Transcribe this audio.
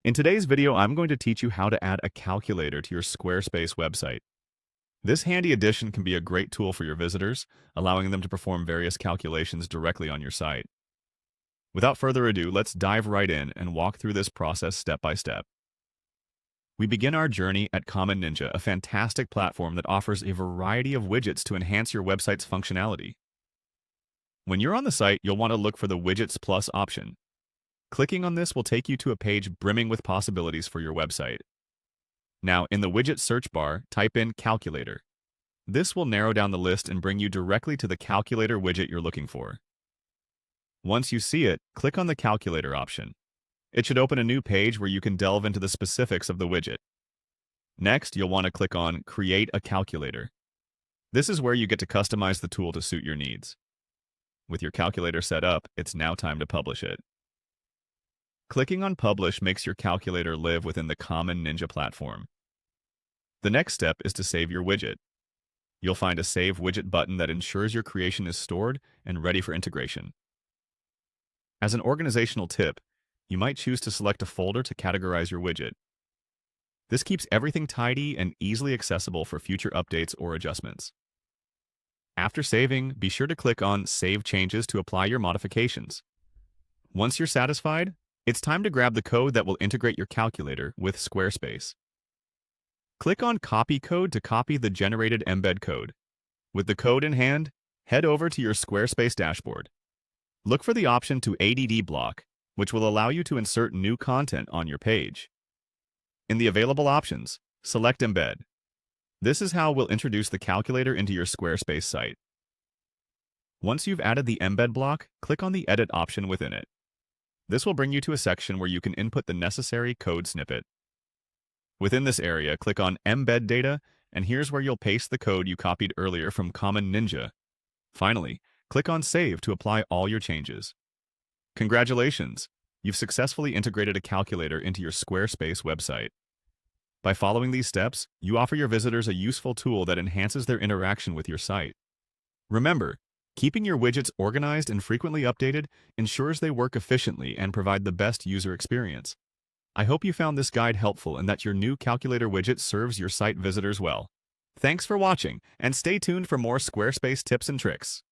In today's video, I'm going to teach you how to add a calculator to your Squarespace website. This handy addition can be a great tool for your visitors, allowing them to perform various calculations directly on your site. Without further ado, let's dive right in and walk through this process step by step. We begin our journey at Common Ninja, a fantastic platform that offers a variety of widgets to enhance your website's functionality. When you're on the site, you'll want to look for the Widgets Plus option. Clicking on this will take you to a page brimming with possibilities for your website. Now, in the widget search bar, type in Calculator. This will narrow down the list and bring you directly to the calculator widget you're looking for. Once you see it, click on the Calculator option. It should open a new page where you can delve into the specifics of the widget. Next, you'll want to click on Create a Calculator. This is where you get to customize the tool to suit your needs. With your calculator set up, it's now time to publish it. Clicking on Publish makes your calculator live within the Common Ninja platform. The next step is to save your widget. You'll find a Save Widget button that ensures your creation is stored and ready for integration. As an organizational tip, you might choose to select a folder to categorize your widget. This keeps everything tidy and easily accessible for future updates or adjustments. After saving, be sure to click on Save Changes to apply your modifications. Once you're satisfied, it's time to grab the code that will integrate your calculator with Squarespace. Click on Copy Code to copy the generated embed code. With the code in hand, head over to your Squarespace dashboard. Look for the option to ADD block, which will allow you to insert new content on your page. In the available options, select Embed. This is how we'll introduce the calculator into your Squarespace site. Once you've added the embed block, click on the Edit option within it. This will bring you to a section where you can input the necessary code snippet. Within this area, click on Embed Data, and here's where you'll paste the code you copied earlier from Common Ninja. Finally, click on Save to apply all your changes. Congratulations! You've successfully integrated a calculator into your Squarespace website. By following these steps, you offer your visitors a useful tool that enhances their interaction with your site. Remember, keeping your widgets organized and frequently updated ensures they work efficiently and provide the best user experience. I hope you found this guide helpful and that your new calculator widget serves your site visitors well. Thanks for watching, and stay tuned for more Squarespace tips and tricks.